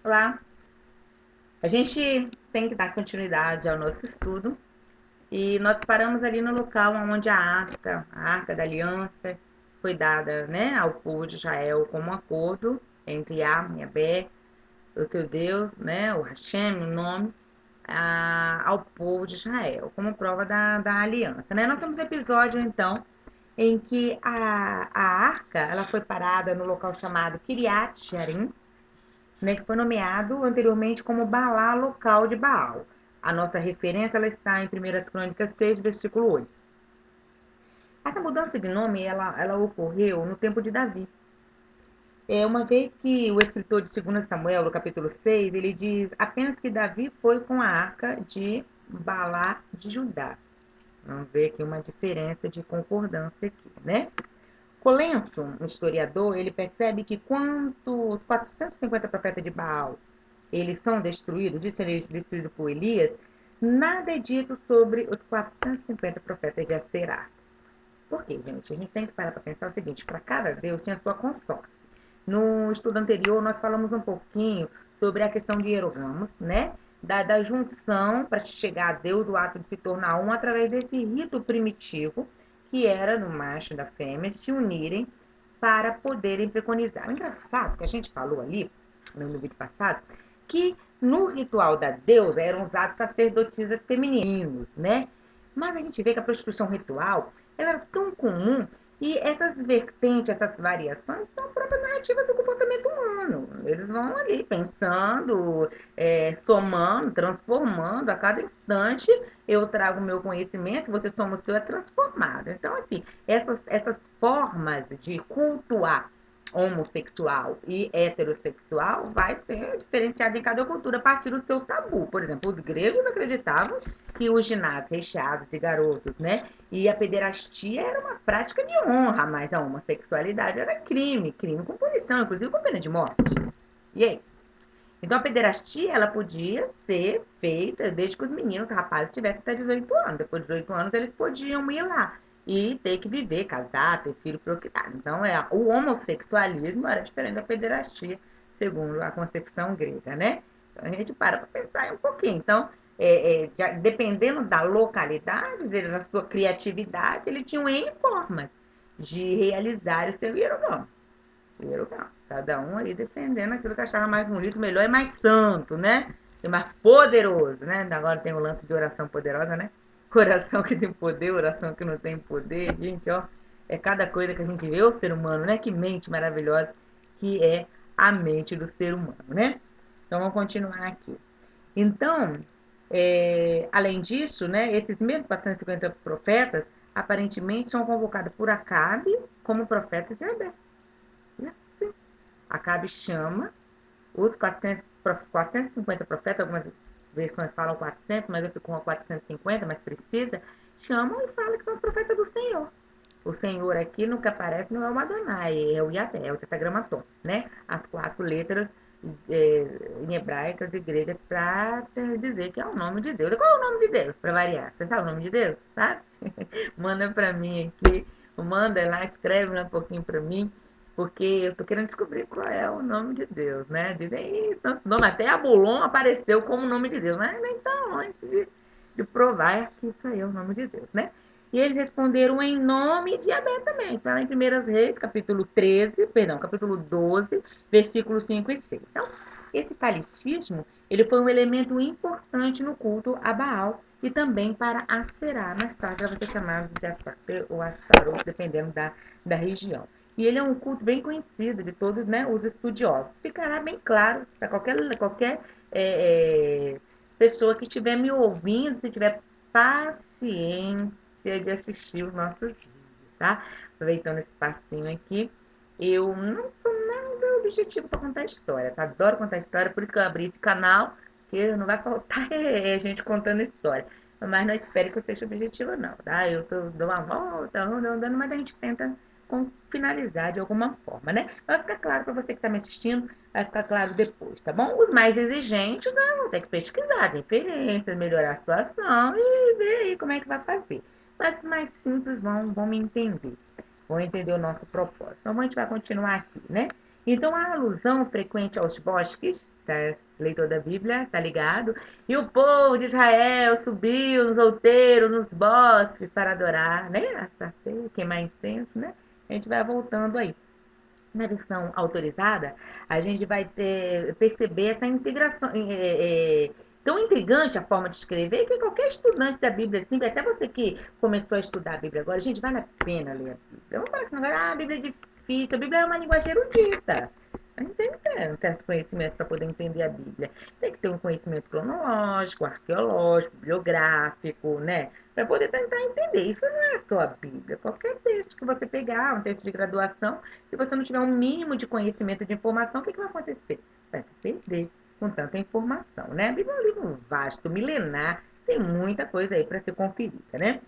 Olá, a gente tem que dar continuidade ao nosso estudo e nós paramos ali no local onde a Arca da Aliança, foi dada, né, ao povo de Israel como um acordo entre Yah, Yahvé, o teu Deus, né, o Hashem, o nome, ao povo de Israel, como prova da aliança. Né? Nós temos um episódio, então, em que a arca ela foi parada no local chamado Kiriat Jearim, né, que foi nomeado anteriormente como Balá local de Baal. A nossa referência ela está em 1 Crônicas 6, versículo 8. Essa mudança de nome ela ocorreu no tempo de Davi. Uma vez que o escritor de 2 Samuel, no capítulo 6, ele diz apenas que Davi foi com a arca de Balá de Judá. Vamos ver aqui uma diferença de concordância aqui, né? Colenso, um historiador, ele percebe que quando os 450 profetas de Baal eles são destruídos, de serem destruídos por Elias, nada é dito sobre os 450 profetas de Aserá. Por quê, gente? A gente tem que parar para pensar o seguinte, para cada Deus tinha sua consorte. No estudo anterior, nós falamos um pouquinho sobre a questão de hierogramos, né? Da junção para chegar a Deus, do ato de se tornar um, através desse rito primitivo, que era no macho e da fêmea se unirem para poderem preconizar. O engraçado que a gente falou ali, no vídeo passado, que no ritual da deusa eram usados sacerdotisas femininos, né? Mas a gente vê que a prostituição ritual ela era tão comum e essas vertentes, essas variações são próprias narrativas do comportamento humano. Eles vão ali pensando, somando, transformando. A cada instante eu trago o meu conhecimento, você soma o seu, é transformado. Então, assim, essas formas de cultuar homossexual e heterossexual vai ser diferenciado em cada cultura a partir do seu tabu. Por exemplo, os gregos acreditavam que os ginásios recheados de garotos, né? E a pederastia era uma prática de honra, mas a homossexualidade era crime com punição, inclusive com pena de morte. E aí? Então a pederastia ela podia ser feita desde que os meninos, os rapazes tivessem até 18 anos. Depois de 18 anos eles podiam ir lá e ter que viver, casar, ter filho, procriar. Então o homossexualismo era diferente da pederastia, segundo a concepção grega, né? Então a gente para pensar um pouquinho. Então, dependendo da localidade, da sua criatividade, ele tinha N formas de realizar o seu hierograma. Cada um aí defendendo aquilo que achava mais bonito, melhor e mais santo, né? E mais poderoso, né? Agora tem o lance de oração poderosa, né? Coração que tem poder, oração que não tem poder. Gente, ó, é cada coisa que a gente vê o ser humano, né? Que mente maravilhosa que é a mente do ser humano, né? Então vamos continuar aqui. Então, além disso, né, esses mesmos 450 profetas aparentemente são convocados por Acabe como profetas de Abel. Né? Acabe chama os 450 profetas, algumas versões falam 400, mas eu fico com 450, mas precisa, chamam e falam que são os profetas do Senhor. O Senhor aqui nunca aparece, não é o Adonai, é o Yahvé, é o tetragramaton, né? As 4 letras em hebraicas e gregas para dizer que é o nome de Deus. Qual é o nome de Deus, para variar? Você sabe o nome de Deus, sabe? Manda para mim aqui, manda lá, escreve lá um pouquinho para mim, porque eu tô querendo descobrir qual é o nome de Deus, né? Dizem, tanto nome, até Abulon apareceu como nome de Deus, mas nem tá longe de provar que isso aí é o nome de Deus, né? E eles responderam em nome de Abé também. Está em 1 Reis, capítulo 12, versículos 5 e 6. Então, esse falicismo, ele foi um elemento importante no culto a Baal e também para Aserá. Mais tarde ela vai ser chamada de Astarte ou Astaroth, dependendo da região. E ele é um culto bem conhecido de todos, né, os estudiosos. Ficará bem claro para qualquer pessoa que estiver me ouvindo, se tiver paciência de assistir os nossos vídeos, tá? Aproveitando esse passinho aqui, eu não sou nada objetivo para contar história, tá? Adoro contar história, por isso que eu abri esse canal, que não vai faltar gente contando história. Mas não espere que eu seja objetiva, não, tá? Dou uma volta, andando, mas a gente tenta finalizar de alguma forma, né? Vai ficar claro para você que está me assistindo, vai ficar claro depois, tá bom? Os mais exigentes, né, vão ter que pesquisar referências, melhorar a situação e ver aí como é que vai fazer. Mas os mais simples vão me entender, vão entender o nosso propósito. Então a gente vai continuar aqui, né? Então, a alusão frequente aos bosques, tá? Leitor da Bíblia, tá ligado? E o povo de Israel subiu nos outeiros, nos bosques para adorar, né? Queimar incenso, né? A gente vai voltando aí. Na versão autorizada, a gente vai perceber essa integração. Tão intrigante a forma de escrever que qualquer estudante da Bíblia, assim, até você que começou a estudar a Bíblia agora, gente, vale a pena ler a Bíblia. Vamos falar que agora, a Bíblia é difícil, a Bíblia é uma linguagem erudita. A gente tem que ter um certo conhecimento para poder entender a Bíblia. Tem que ter um conhecimento cronológico, arqueológico, bibliográfico, né? Para poder tentar entender. Isso não é só a Bíblia. Qualquer texto que você pegar, um texto de graduação, se você não tiver um mínimo de conhecimento de informação, o que vai acontecer? Vai se perder com tanta informação, né? A Bíblia é um livro vasto, milenar, tem muita coisa aí para ser conferida, né?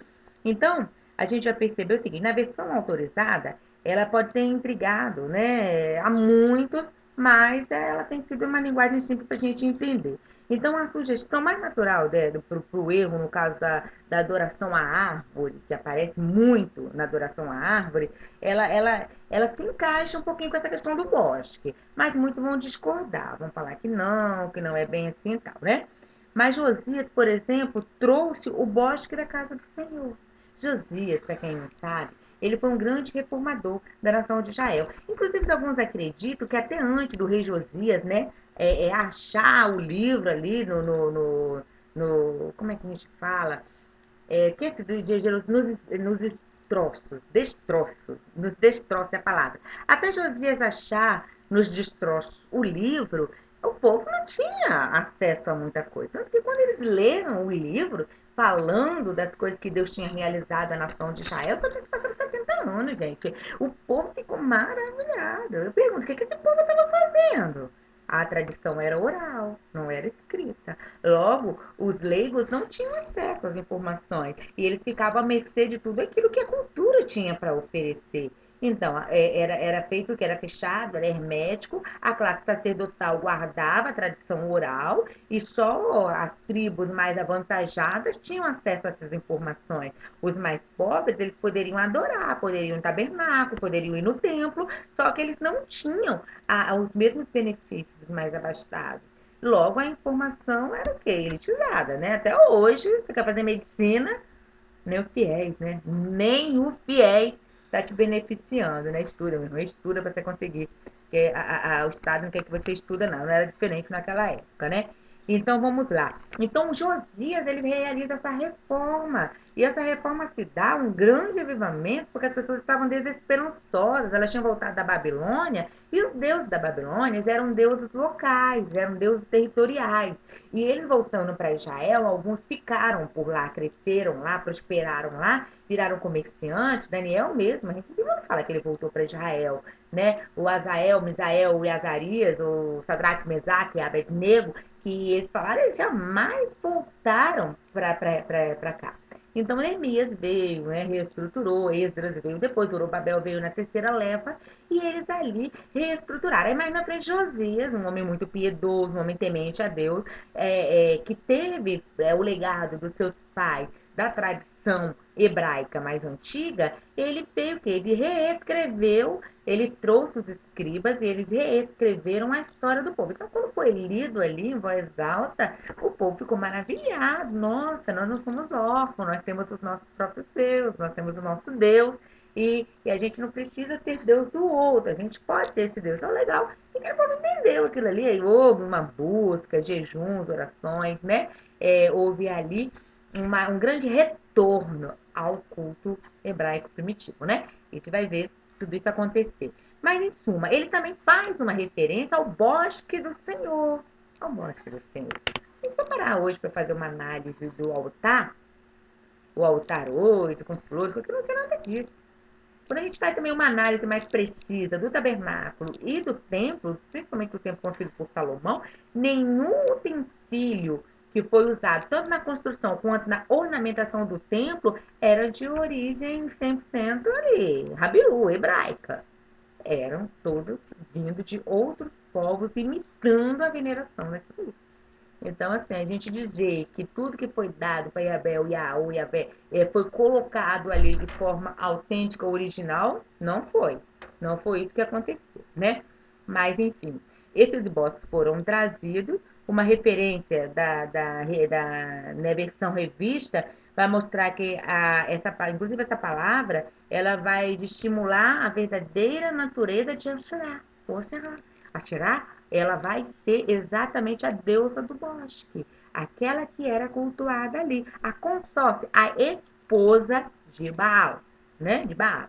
Então, a gente vai perceber o seguinte, na versão autorizada, ela pode ter intrigado, né, a muitos, mas ela tem sido uma linguagem simples para a gente entender. Então, a sugestão mais natural para o erro, no caso da adoração à árvore, que aparece muito na adoração à árvore, ela se encaixa um pouquinho com essa questão do bosque. Mas muitos vão discordar, vão falar que não é bem assim e tal, né? Mas Josias, por exemplo, trouxe o bosque da casa do Senhor. Josias, para quem não sabe, ele foi um grande reformador da nação de Israel. Inclusive, alguns acreditam que até antes do rei Josias, né, achar o livro ali como é que a gente fala? Que esse de Jerusalém, nos nos destroços é a palavra. Até Josias achar nos destroços o livro, o povo não tinha acesso a muita coisa. Tanto que quando eles leram o livro, falando das coisas que Deus tinha realizado na nação de Israel, só tinha passado 70 anos, gente. O povo ficou maravilhado. Eu pergunto, o que esse povo estava fazendo? A tradição era oral, não era escrita. Logo, os leigos não tinham acesso às informações e eles ficavam à mercê de tudo aquilo que a cultura tinha para oferecer. Então, era feito o que era fechado, era hermético, a classe sacerdotal guardava a tradição oral e só as tribos mais avantajadas tinham acesso a essas informações. Os mais pobres, eles poderiam adorar, poderiam ir no tabernáculo, poderiam ir no templo, só que eles não tinham os mesmos benefícios dos mais abastados. Logo, a informação era o quê? Elitizada, né? Até hoje, você quer fazer medicina, nem o fiéis, né? Nem o fiéis está te beneficiando, né? Estuda, meu irmão, estuda para você conseguir. Porque o Estado não quer que você estuda, não. Não era diferente naquela época, né? Então, vamos lá. Então, Josias, ele realiza essa reforma. E essa reforma se dá um grande avivamento, porque as pessoas estavam desesperançosas. Elas tinham voltado da Babilônia, e os deuses da Babilônia eram deuses locais, eram deuses territoriais. E eles voltando para Israel, alguns ficaram por lá, cresceram lá, prosperaram lá, viraram comerciantes. Daniel mesmo, a gente não fala que ele voltou para Israel, né? O Azael, Misael e Azarias, o Sadraque, Mesaque e Abednego, que eles falaram, eles jamais voltaram para cá. Então, Neemias veio, né, reestruturou, Esdras veio depois, Zorobabel veio na terceira leva, e eles ali reestruturaram. Aí mais na frente, Josias, um homem muito piedoso, um homem temente a Deus, que teve o legado dos seus pais, da tradição hebraica mais antiga, ele veio que ele reescreveu, ele trouxe os escribas e eles reescreveram a história do povo. Então, quando foi lido ali em voz alta, o povo ficou maravilhado. Nossa, nós não somos órfãos, nós temos os nossos próprios deuses, nós temos o nosso Deus. E a gente não precisa ter Deus do outro, a gente pode ter esse Deus. Então, legal. E que o povo entendeu aquilo ali. Aí houve uma busca, jejuns, orações, né? Houve ali um grande retorno ao culto hebraico primitivo, né? A gente vai ver tudo isso acontecer. Mas, em suma, ele também faz uma referência ao bosque do Senhor. Ao bosque do Senhor. Se for parar hoje para fazer uma análise do altar, o altar hoje, com flores, porque não tem nada disso. Quando a gente faz também uma análise mais precisa do tabernáculo e do templo, principalmente o templo construído por Salomão, nenhum utensílio que foi usado tanto na construção quanto na ornamentação do templo era de origem 100% ali, Rabiú, hebraica. Eram todos vindo de outros povos imitando a veneração daquilo. Então, assim, a gente dizer que tudo que foi dado para Yabel, Yaú, Yabé, foi colocado ali de forma autêntica, original, não foi. Não foi isso que aconteceu, né? Mas, enfim, esses esboços foram trazidos. Uma referência da versão revista vai mostrar que inclusive essa palavra ela vai estimular a verdadeira natureza de Asherah. Ou Asherah. Asherah, ela vai ser exatamente a deusa do bosque, aquela que era cultuada ali, a consorte, a esposa de Baal, né? De Baal.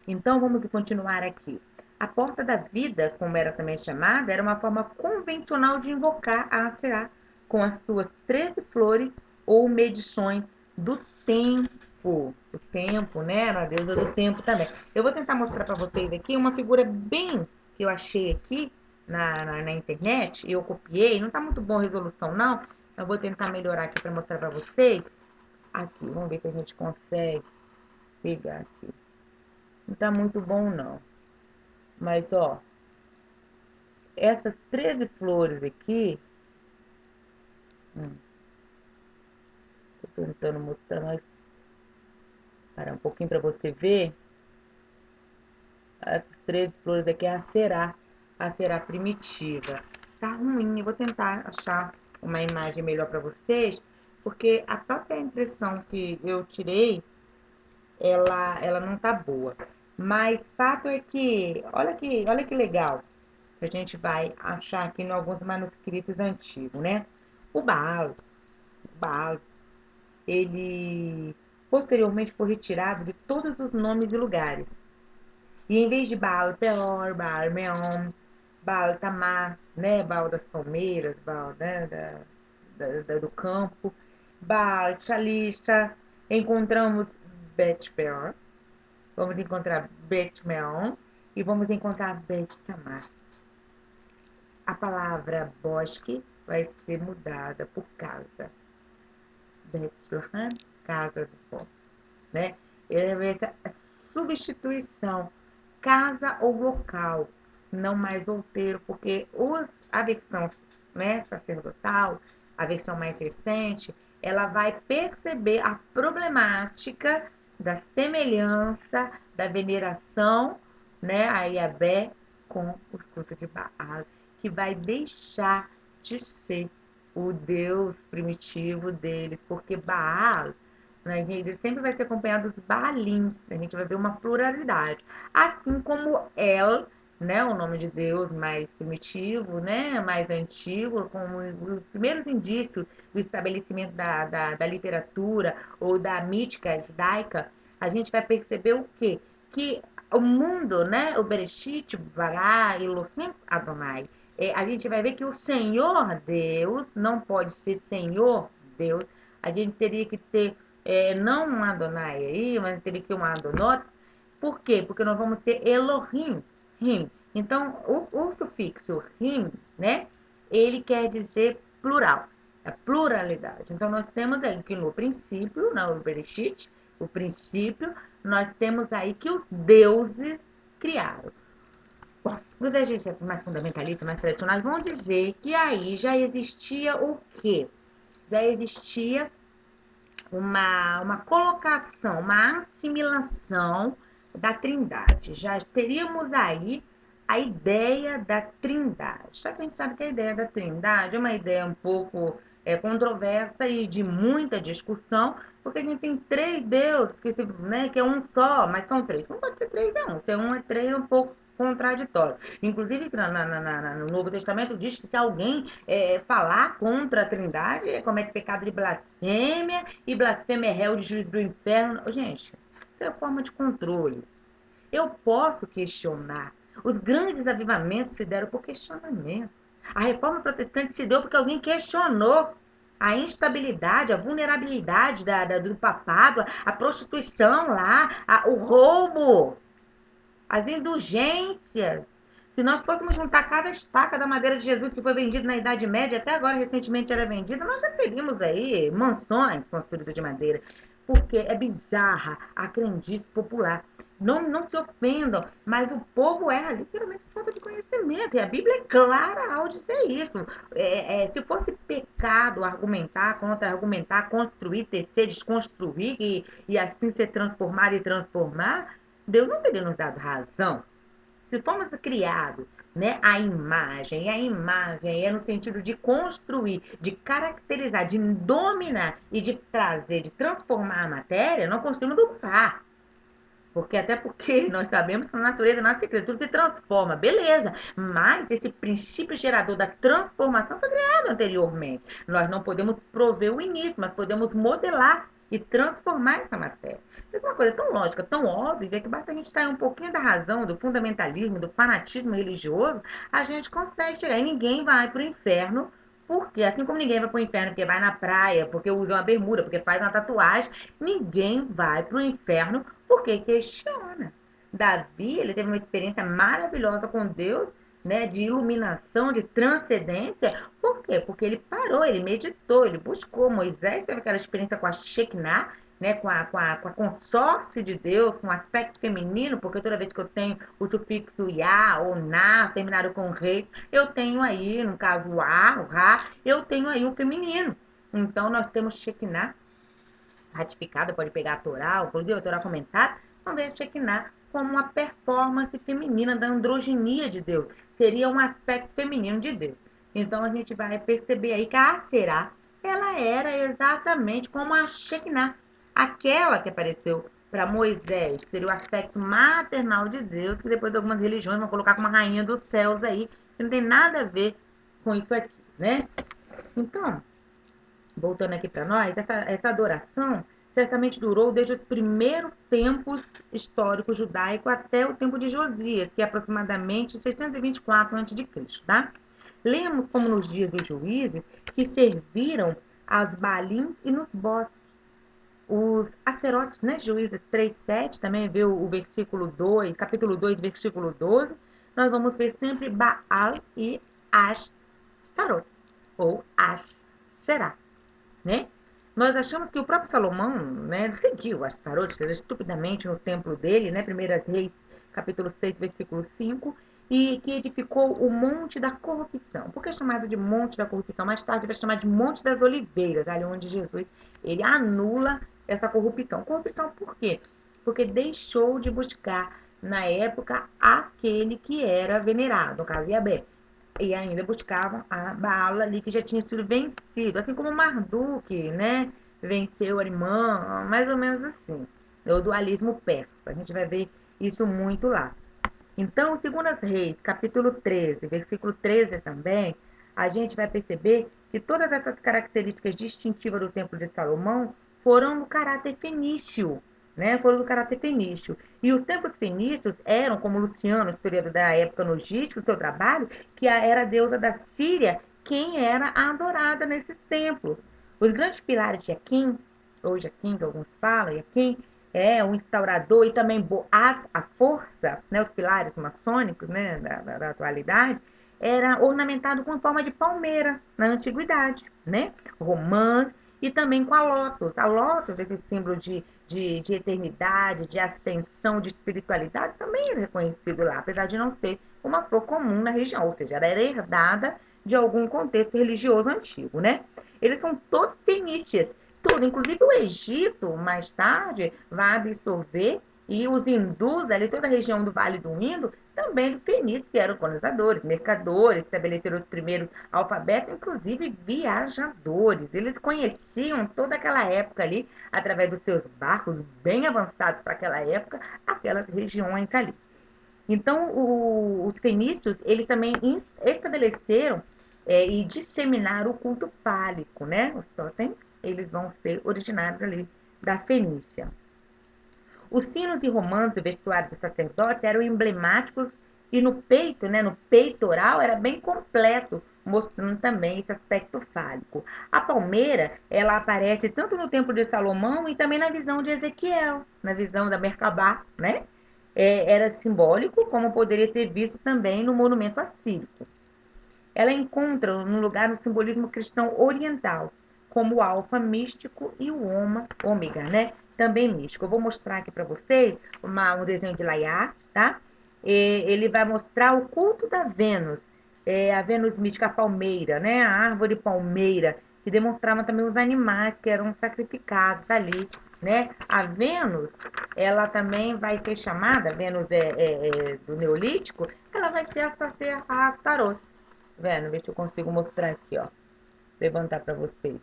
Então, vamos continuar aqui. A porta da vida, como era também chamada, era uma forma convencional de invocar a Asherah, com as suas 13 flores ou medições do tempo. O tempo, né? Era a deusa do tempo também. Eu vou tentar mostrar para vocês aqui uma figura bem que eu achei aqui na internet, e eu copiei. Não está muito boa a resolução, não. Eu vou tentar melhorar aqui para mostrar para vocês. Aqui, vamos ver se a gente consegue pegar aqui. Não tá muito bom, não. Mas, ó, essas 13 flores aqui, tô tentando mostrar, mas parar um pouquinho para você ver. Essas 13 flores aqui é a cerá primitiva. Tá ruim, eu vou tentar achar uma imagem melhor para vocês, porque a própria impressão que eu tirei, ela não tá boa. Mas fato é que, olha que legal, que a gente vai achar aqui em alguns manuscritos antigos, né? O Baal, Baal, ele posteriormente foi retirado de todos os nomes e lugares. E em vez de Baal Peor, Baal Meon, Baal Tamar, né? Baal das palmeiras, Baal, né? Do campo, Baal Chaliça, encontramos Bet Peor, vamos encontrar Bet Meon e vamos encontrar Bet Tamar. A palavra bosque vai ser mudada por casa. Bethlehem, casa do povo, né? Essa substituição, casa ou local, não mais outeiro, porque a versão, né, sacerdotal, a versão mais recente, ela vai perceber a problemática da semelhança, da veneração, né, a Yahvé com os cultos de Baal, que vai deixar de ser o Deus primitivo deles, porque Baal, né, ele sempre vai ser acompanhado dos Baalim, a gente vai ver uma pluralidade. Assim como El, né, o nome de Deus mais primitivo, né, mais antigo, como os primeiros indícios do estabelecimento da literatura ou da mítica judaica, a gente vai perceber o quê? Que o mundo, né, o Bereshit, Bará, Elohim, Adonai, a gente vai ver que o Senhor Deus não pode ser Senhor Deus. A gente teria que ter, não um Adonai aí, mas teria que ter um Adonot. Por quê? Porque nós vamos ter Elohim. Him. Então, o sufixo him, né? Ele quer dizer plural, a pluralidade. Então, nós temos aí que no princípio, no Bereshit, o princípio, nós temos aí que os deuses criaram. Bom, os egípcios mais fundamentalistas, mais tradicionais, vão dizer que aí já existia o quê? Já existia uma colocação, uma assimilação da trindade. Já teríamos aí a ideia da trindade. Só que a gente sabe que a ideia da trindade é uma ideia um pouco controversa e de muita discussão, porque a gente tem três deuses, né, que é um só, mas são três. Não pode ser três, não. Se é um, é três, é um pouco contraditório. Inclusive, no Novo Testamento diz que se alguém falar contra a Trindade, comete pecado de blasfêmia, e blasfêmia é réu de juízo do inferno. Gente, isso é forma de controle. Eu posso questionar. Os grandes avivamentos se deram por questionamento. A reforma protestante se deu porque alguém questionou a instabilidade, a vulnerabilidade do papado, a prostituição lá, o roubo, as indulgências. Se nós fôssemos juntar cada estaca da madeira de Jesus que foi vendido na Idade Média, até agora recentemente era vendida, nós já teríamos aí mansões construídas de madeira. Porque é bizarra a crendice popular. Não se ofendam, mas o povo erra literalmente por falta de conhecimento. E a Bíblia é clara ao dizer isso. Se fosse pecado argumentar, contra-argumentar, construir, tecer, desconstruir e assim ser transformado e transformar, Deus não teria nos dado razão. Se fomos criados, né, à imagem, e a imagem é no sentido de construir, de caracterizar, de dominar e de trazer, de transformar a matéria, não construímos do par. Porque até porque nós sabemos que a natureza, a nossa criatura se transforma, beleza. Mas esse princípio gerador da transformação foi criado anteriormente. Nós não podemos prover o início, mas podemos modelar e transformar essa matéria. Isso é uma coisa tão lógica, tão óbvia, que basta a gente sair um pouquinho da razão, do fundamentalismo, do fanatismo religioso, a gente consegue chegar. E ninguém vai para o inferno porque, assim como ninguém vai para o inferno porque vai na praia, porque usa uma bermuda, porque faz uma tatuagem, ninguém vai para o inferno porque questiona. Davi, ele teve uma experiência maravilhosa com Deus, né, de iluminação, de transcendência. Por quê? Porque ele parou, ele meditou, ele buscou. Moisés teve aquela experiência com a Shekinah, né, com a consorte de Deus, com o aspecto feminino, porque toda vez que eu tenho o sufixo Yah ou Na, terminado com rei, eu tenho aí, no caso o A, o Ra, eu tenho aí o feminino. Então, nós temos Shekinah ratificada, pode pegar a Torá, inclusive a Torá comentada, vamos ver a Shekinah como uma performance feminina da androginia de Deus. Seria um aspecto feminino de Deus. Então, a gente vai perceber aí que a Aserá, ela era exatamente como a Shekinah, aquela que apareceu para Moisés, seria o aspecto maternal de Deus, que depois algumas religiões vão colocar como a rainha dos céus aí, que não tem nada a ver com isso aqui, né? Então, voltando aqui para nós, essa adoração certamente durou desde os primeiros tempos históricos judaicos até o tempo de Josias, que é aproximadamente 624 a.C., tá? Lemos como nos dias dos juízes que serviram aos balins e nos bosques. Os sacerdotes, né, Juízes 3:7, também vê o versículo 2, capítulo 2, versículo 12, nós vamos ver sempre Baal e Ashtarot, ou Asherá, né? Nós achamos que o próprio Salomão, né, seguiu as tarotas estupidamente no templo dele, né, 1 Reis, capítulo 6, versículo 5, e que edificou o Monte da Corrupção. Por que é chamado de Monte da Corrupção? Mais tarde vai chamar de Monte das Oliveiras, ali onde Jesus ele anula essa corrupção. Corrupção por quê? Porque deixou de buscar, na época, aquele que era venerado, no caso, Yahvé, e ainda buscavam a Baal ali que já tinha sido vencido, assim como Marduk, né, venceu Arimã, mais ou menos assim, o dualismo persa, a gente vai ver isso muito lá. Então, segundo as Reis, capítulo 13, versículo 13 também, a gente vai perceber que todas essas características distintivas do Templo de Salomão foram no caráter fenício, né? Foram do caráter fenício. E os templos fenícios eram, como Luciano, historiador da época logística, do seu trabalho, que era a deusa da Síria, quem era a adorada nesses templos. Os grandes pilares de Akin, ou Jaquim, que alguns falam, Jaquim, é o instaurador, e também Boaz, a força, né, os pilares maçônicos, né, da atualidade, era ornamentado com forma de palmeira na antiguidade, né? Romãs e também com a lótus. A lótus, esse símbolo de eternidade, de ascensão, de espiritualidade, também é reconhecido lá, apesar de não ser uma flor comum na região, ou seja, ela era herdada de algum contexto religioso antigo, né? Eles são todos fenícios, tudo, inclusive o Egito, mais tarde, vai absorver, e os hindus, ali toda a região do Vale do Indo, também dos fenícios, que eram colonizadores, mercadores, estabeleceram os primeiros alfabetos, inclusive viajadores. Eles conheciam toda aquela época ali, através dos seus barcos bem avançados para aquela época, aquelas regiões ali. Então, os fenícios, eles também estabeleceram e disseminaram o culto fálico, né? Os totens, eles vão ser originários ali da Fenícia. Os sinos e romances do vestuário do sacerdote eram emblemáticos e no peito, né, no peitoral, era bem completo, mostrando também esse aspecto fálico. A palmeira, ela aparece tanto no Templo de Salomão e também na visão de Ezequiel, na visão da Merkabah, né? Era simbólico, como poderia ser visto também no monumento assírico. Ela encontra no lugar no simbolismo cristão oriental, como o alfa místico e o ômega, né? Também místico. Eu vou mostrar aqui para vocês um desenho de Layar, tá? Ele vai mostrar o culto da Vênus, a Vênus mística, a palmeira, né? A árvore palmeira, e demonstravam também os animais que eram sacrificados ali, né? A Vênus, ela também vai ser chamada, Vênus do Neolítico, ela vai ser a Astaroth. Vendo? Ver se eu consigo mostrar aqui, ó. Levantar para vocês.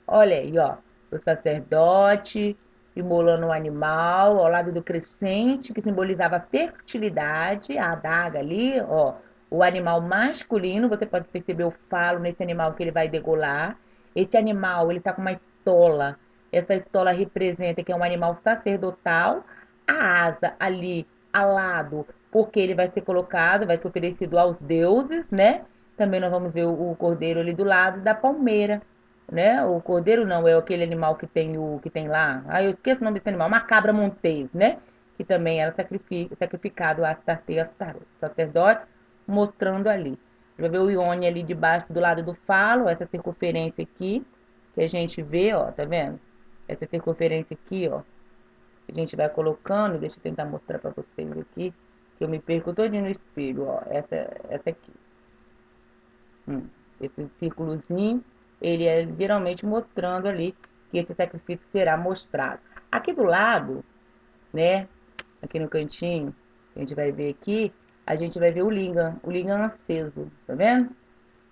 Olha aí, ó. O sacerdote imolando um animal ao lado do crescente, que simbolizava a fertilidade, a adaga ali, ó. O animal masculino, você pode perceber o falo nesse animal que ele vai degolar. Esse animal, ele tá com uma estola. Essa estola representa que é um animal sacerdotal. A asa ali, ao lado, porque ele vai ser colocado, vai ser oferecido aos deuses, né? Também nós vamos ver o cordeiro ali do lado da palmeira, né? O cordeiro não, é aquele animal que tem que tem lá. Ah, eu esqueço o nome desse animal, uma cabra montês, né? Que também era sacrificado a sacerdote, mostrando ali. Vai ver o Ione ali debaixo do lado do falo, essa circunferência aqui, que a gente vê, ó, tá vendo? Essa circunferência aqui, ó, que a gente vai colocando, deixa eu tentar mostrar para vocês aqui, que eu me perco todinho no espelho, ó, essa aqui. Esse círculozinho, ele é geralmente mostrando ali que esse sacrifício será mostrado. Aqui do lado, né, aqui no cantinho, a gente vai ver aqui, a gente vai ver o lingam aceso, tá vendo?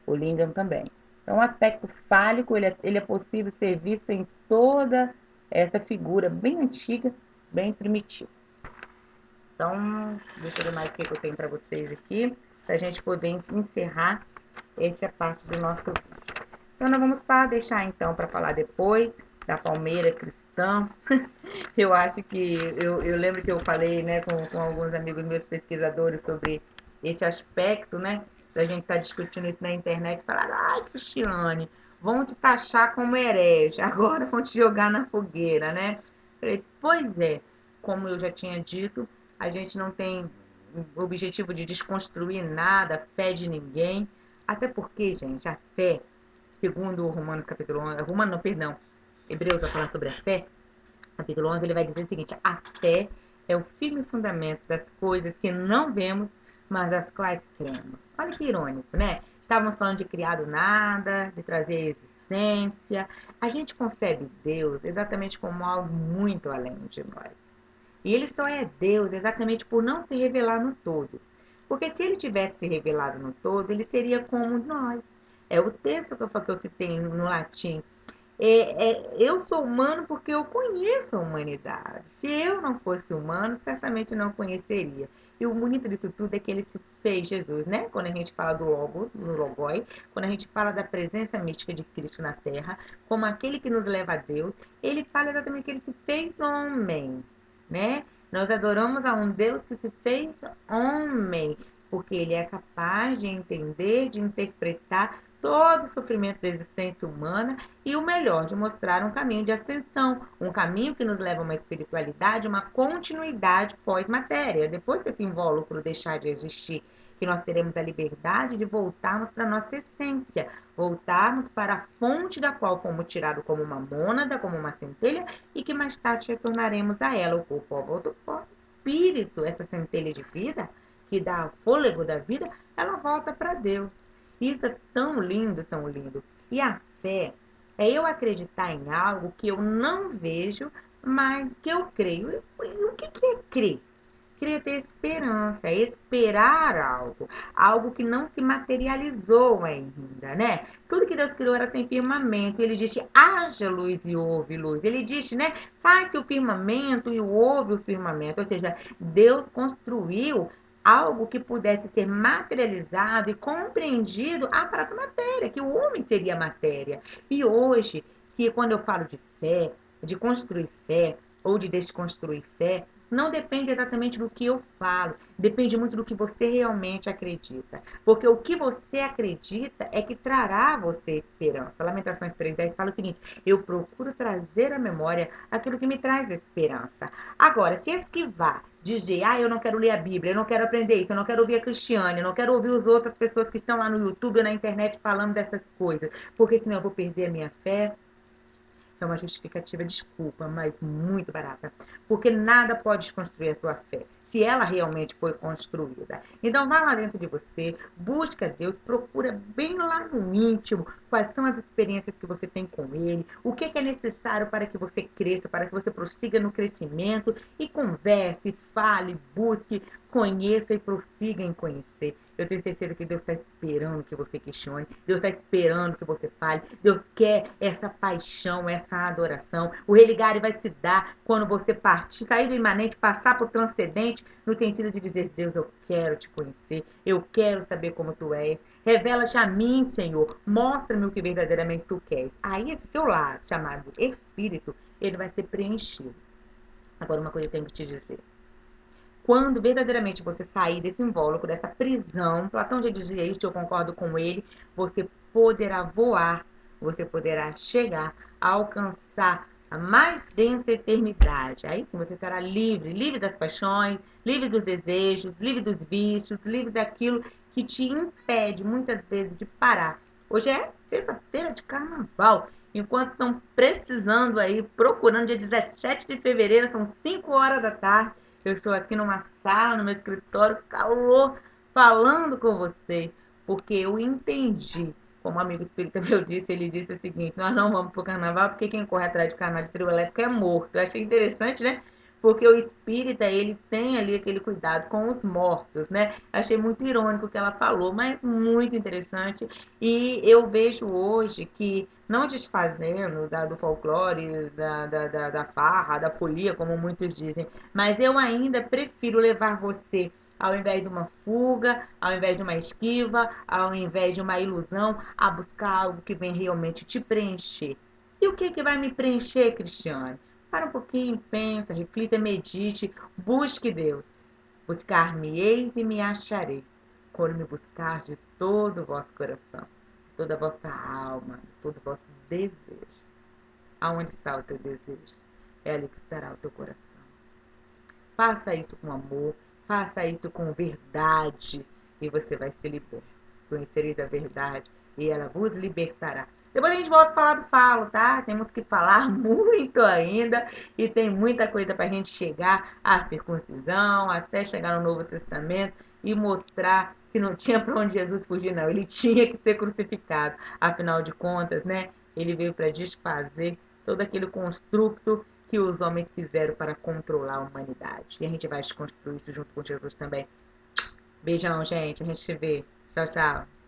O lingam também. Então, o aspecto fálico, ele é possível ser visto em toda essa figura bem antiga, bem primitiva. Então, deixa eu ver mais o que eu tenho para vocês aqui, para a gente poder encerrar essa parte do nosso vídeo. Então, nós vamos deixar então para falar depois da palmeira cristã. Eu acho que, eu lembro que eu falei, né, com alguns amigos meus pesquisadores sobre esse aspecto, né, da gente estar discutindo isso na internet, falar, ai, Cristiane, vão te taxar como herege, agora vão te jogar na fogueira, né? Falei, pois é, como eu já tinha dito, a gente não tem o objetivo de desconstruir nada, a fé de ninguém, até porque, gente, a fé, segundo Romanos capítulo 11, Romano, não, perdão, Hebreus vai falar sobre a fé, capítulo 11, ele vai dizer o seguinte, a fé é o firme fundamento das coisas que não vemos, mas das quais cremos. Olha que irônico, né? Estávamos falando de criar do nada, de trazer existência. A gente concebe Deus exatamente como algo muito além de nós. E ele só é Deus exatamente por não se revelar no todo. Porque se ele tivesse se revelado no todo, ele seria como nós. É o texto que eu citei no latim. Eu sou humano porque eu conheço a humanidade. Se eu não fosse humano, certamente não conheceria. E o bonito disso tudo é que ele se fez Jesus, né? Quando a gente fala do Logos, do Logoi, quando a gente fala da presença mística de Cristo na Terra, como aquele que nos leva a Deus, ele fala exatamente que ele se fez homem, né? Nós adoramos a um Deus que se fez homem, porque ele é capaz de entender, de interpretar todo o sofrimento da existência humana e o melhor, de mostrar um caminho de ascensão, um caminho que nos leva a uma espiritualidade, uma continuidade pós-matéria, depois que esse invólucro deixar de existir, que nós teremos a liberdade de voltarmos para a nossa essência, voltarmos para a fonte da qual fomos tirados como uma mônada, como uma centelha, e que mais tarde retornaremos a ela, o corpo volta ao espírito, essa centelha de vida, que dá fôlego da vida, ela volta para Deus. Isso é tão lindo, tão lindo. E a fé é eu acreditar em algo que eu não vejo, mas que eu creio. E o que é crer? Crer é ter esperança, é esperar algo que não se materializou ainda, né? Tudo que Deus criou era sem firmamento. Ele disse, haja luz e houve luz. Ele disse, né? Faz-se o firmamento e houve o firmamento. Ou seja, Deus construiu algo que pudesse ser materializado e compreendido a própria matéria, que o homem seria matéria. E hoje, que quando eu falo de fé, de construir fé ou de desconstruir fé, não depende exatamente do que eu falo, depende muito do que você realmente acredita. Porque o que você acredita é que trará a você esperança. Lamentações 3:10 fala o seguinte, eu procuro trazer à memória aquilo que me traz esperança. Agora, se esquivar, dizer, eu não quero ler a Bíblia, eu não quero aprender isso, eu não quero ouvir a Cristiane, eu não quero ouvir as outras pessoas que estão lá no YouTube ou na internet falando dessas coisas, porque senão eu vou perder a minha fé, é uma justificativa, desculpa, mas muito barata. Porque nada pode desconstruir a sua fé. se ela realmente foi construída. Então vá lá dentro de você, busca Deus, procura bem lá no íntimo quais são as experiências que você tem com Ele, o que é necessário para que você cresça, para que você prossiga no crescimento e converse, fale, busque, conheça e prossiga em conhecer. Eu tenho certeza que Deus está esperando que você questione, Deus está esperando que você fale, Deus quer essa paixão, essa adoração. O religare vai se dar quando você partir, sair do imanente, passar para o transcendente, no sentido de dizer, Deus, eu quero te conhecer, eu quero saber como tu és, revela-te a mim, Senhor, mostra-me o que verdadeiramente tu queres. Aí esse seu lado, chamado Espírito, ele vai ser preenchido. Agora uma coisa eu tenho que te dizer. Quando verdadeiramente você sair desse invólucro, dessa prisão, Platão já dizia isso, eu concordo com ele, você poderá voar, você poderá chegar a alcançar a mais densa eternidade. Aí sim você será livre, livre das paixões, livre dos desejos, livre dos vícios, livre daquilo que te impede muitas vezes de parar. Hoje é terça-feira de carnaval. Enquanto estão precisando aí, procurando dia 17 de fevereiro, são 5 horas da tarde. Eu estou aqui numa sala, no meu escritório, calor, falando com vocês, porque eu entendi, como o amigo espírita meu disse, ele disse o seguinte, nós não vamos para o carnaval porque quem corre atrás de carnaval de trio elétrico é morto. Eu achei interessante, né? Porque o espírita, ele tem ali aquele cuidado com os mortos, né? Achei muito irônico o que ela falou, mas muito interessante. E eu vejo hoje que, não desfazendo do folclore, da farra, da folia, como muitos dizem, mas eu ainda prefiro levar você, ao invés de uma fuga, ao invés de uma esquiva, ao invés de uma ilusão, a buscar algo que vem realmente te preencher. E o que vai me preencher, Cristiane? Para um pouquinho, pensa, reflita, medite, busque Deus. Buscar-me-eis e me achareis, quando me buscar de todo o vosso coração, de toda a vossa alma, de todo o vosso desejo. Aonde está o teu desejo? É ali que estará o teu coração. Faça isso com amor, faça isso com verdade e você vai ser liberto. Conhecereis a verdade e ela vos libertará. Depois a gente volta a falar do falo, tá? Temos que falar muito ainda e tem muita coisa para a gente chegar à circuncisão, até chegar no Novo Testamento e mostrar que não tinha para onde Jesus fugir, não. Ele tinha que ser crucificado. Afinal de contas, né? Ele veio para desfazer todo aquele construto que os homens fizeram para controlar a humanidade. E a gente vai desconstruir isso junto com Jesus também. Beijão, gente. A gente se vê. Tchau, tchau.